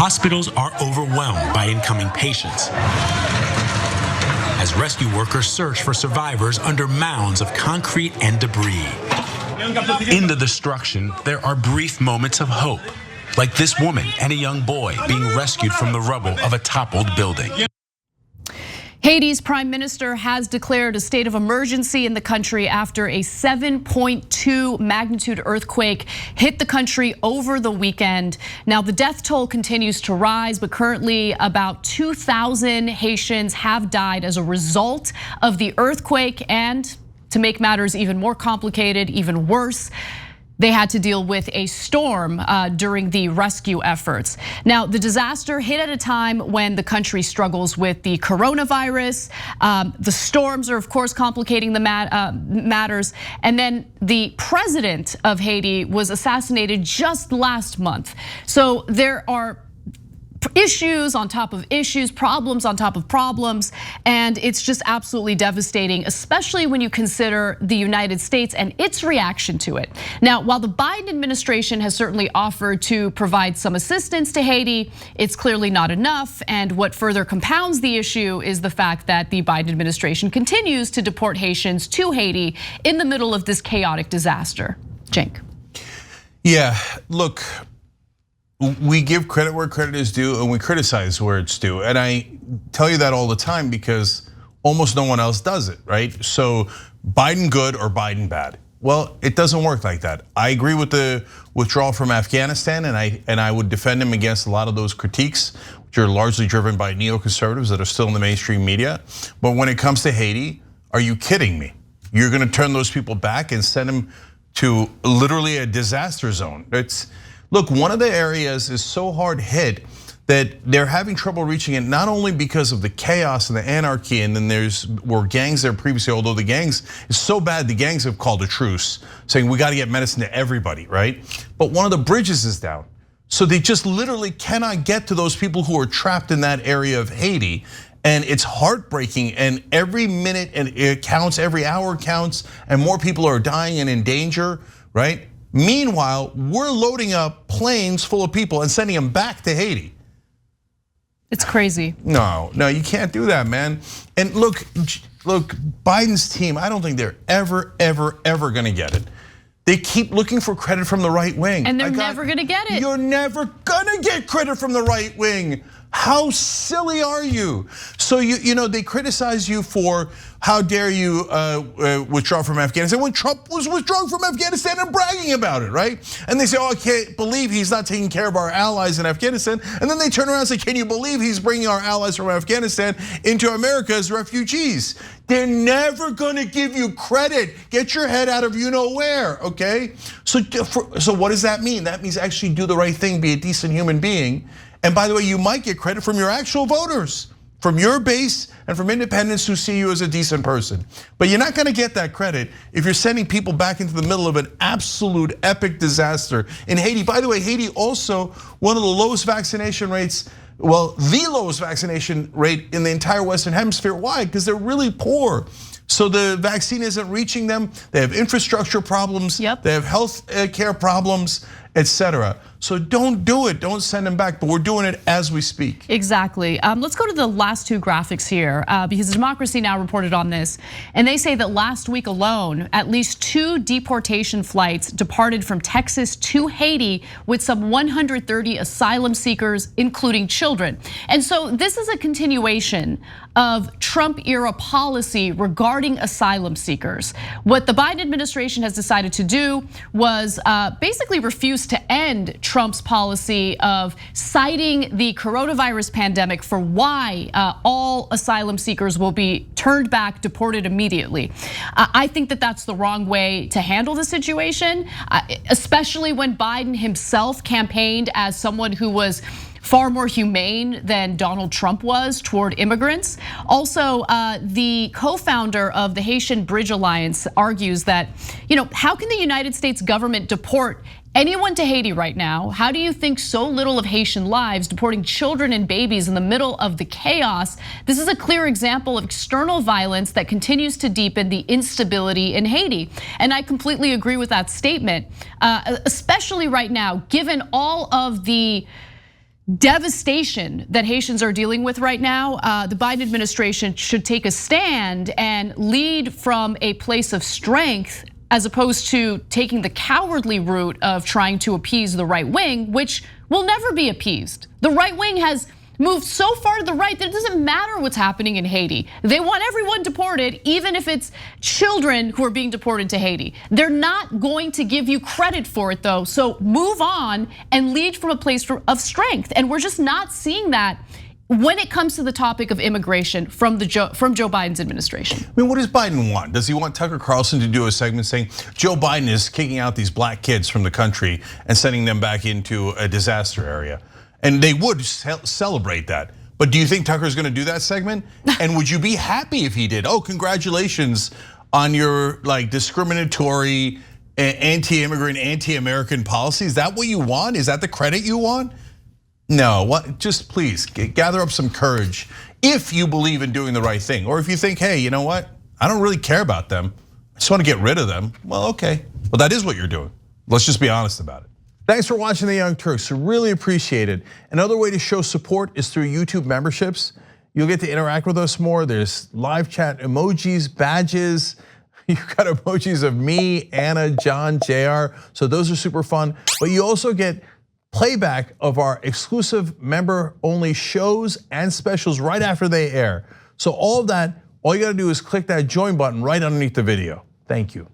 Hospitals are overwhelmed by incoming patients as rescue workers search for survivors under mounds of concrete and debris. In the destruction, there are brief moments of hope, like this woman and a young boy being rescued from the rubble of a toppled building. Haiti's prime minister has declared a state of emergency in the country after a 7.2 magnitude earthquake hit the country over the weekend. Now, the death toll continues to rise, but currently about 2,000 Haitians have died as a result of the earthquake. And to make matters even more complicated, even worse, they had to deal with a storm during the rescue efforts. Now, the disaster hit at a time when the country struggles with the coronavirus. The storms are, of course, complicating the matters. And then the president of Haiti was assassinated just last month. So there are issues on top of issues, problems on top of problems, and it's just absolutely devastating, especially when you consider the United States and its reaction to it. Now, while the Biden administration has certainly offered to provide some assistance to Haiti, it's clearly not enough, and what further compounds the issue is the fact that the Biden administration continues to deport Haitians to Haiti in the middle of this chaotic disaster. Cenk. Yeah, look, we give credit where credit is due and we criticize where it's due. And I tell you that all the time because almost no one else does it, right? So Biden good or Biden bad? Well, it doesn't work like that. I agree with the withdrawal from Afghanistan and I would defend him against a lot of those critiques, which are largely driven by neoconservatives that are still in the mainstream media. But when it comes to Haiti, are you kidding me? You're gonna turn those people back and send them to literally a disaster zone. Look, one of the areas is so hard hit that they're having trouble reaching it, not only because of the chaos and the anarchy, and then were gangs there previously, although the gangs is so bad, the gangs have called a truce, saying we gotta get medicine to everybody, right? But one of the bridges is down. So they just literally cannot get to those people who are trapped in that area of Haiti. And it's heartbreaking, and every minute and it counts, every hour counts, and more people are dying and in danger, right? Meanwhile, we're loading up planes full of people and sending them back to Haiti. It's crazy. No, you can't do that, man. And look, Biden's team, I don't think they're ever gonna get it. They keep looking for credit from the right wing. And they're never gonna get it. You're never gonna get credit from the right wing. How silly are you? So you know they criticize you for how dare you withdraw from Afghanistan when Trump was withdrawing from Afghanistan and bragging about it, right? And they say, oh, I can't believe he's not taking care of our allies in Afghanistan. And then they turn around and say, can you believe he's bringing our allies from Afghanistan into America as refugees? They're never gonna give you credit. Get your head out of you know where, okay? So what does that mean? That means actually do the right thing, be a decent human being. And by the way, you might get credit from your actual voters, from your base and from independents who see you as a decent person. But you're not gonna get that credit if you're sending people back into the middle of an absolute epic disaster in Haiti. By the way, Haiti also one of the lowest vaccination rates, well, the lowest vaccination rate in the entire Western Hemisphere. Why? Because they're really poor. So the vaccine isn't reaching them. They have infrastructure problems. Yep. They have health care problems, etc. So don't do it, don't send them back, but we're doing it as we speak. Exactly, let's go to the last two graphics here because Democracy Now! Reported on this. And they say that last week alone, at least 2 deportation flights departed from Texas to Haiti with some 130 asylum seekers, including children. And so this is a continuation of Trump era policy regarding asylum seekers. What the Biden administration has decided to do was basically refuse to end Trump's policy of citing the coronavirus pandemic for why all asylum seekers will be turned back, deported immediately. I think that that's the wrong way to handle the situation, especially when Biden himself campaigned as someone who was far more humane than Donald Trump was toward immigrants. Also, the co-founder of the Haitian Bridge Alliance argues that, how can the United States government deport anyone to Haiti right now? How do you think so little of Haitian lives, deporting children and babies in the middle of the chaos? This is a clear example of external violence that continues to deepen the instability in Haiti. And I completely agree with that statement, especially right now, given all of the devastation that Haitians are dealing with right now, the Biden administration should take a stand and lead from a place of strength as opposed to taking the cowardly route of trying to appease the right wing, which will never be appeased. The right wing has moved so far to the right that it doesn't matter what's happening in Haiti. They want everyone deported, even if it's children who are being deported to Haiti. They're not going to give you credit for it though, so move on and lead from a place of strength. And we're just not seeing that when it comes to the topic of immigration from Joe Biden's administration. I mean, what does Biden want? Does he want Tucker Carlson to do a segment saying Joe Biden is kicking out these black kids from the country and sending them back into a disaster area? And they would celebrate that. But do you think Tucker's gonna do that segment? And would you be happy if he did? Oh, congratulations on your discriminatory, anti-immigrant, anti-American policy. Is that what you want? Is that the credit you want? No, just please gather up some courage if you believe in doing the right thing. Or if you think, hey, you know what? I don't really care about them. I just wanna get rid of them. Well, okay. Well, that is what you're doing. Let's just be honest about it. Thanks for watching The Young Turks, really appreciate it. Another way to show support is through YouTube memberships. You'll get to interact with us more. There's live chat emojis, badges. You've got emojis of me, Anna, John, JR, so those are super fun. But you also get playback of our exclusive member-only shows and specials right after they air. So all of that, all you gotta do is click that join button right underneath the video. Thank you.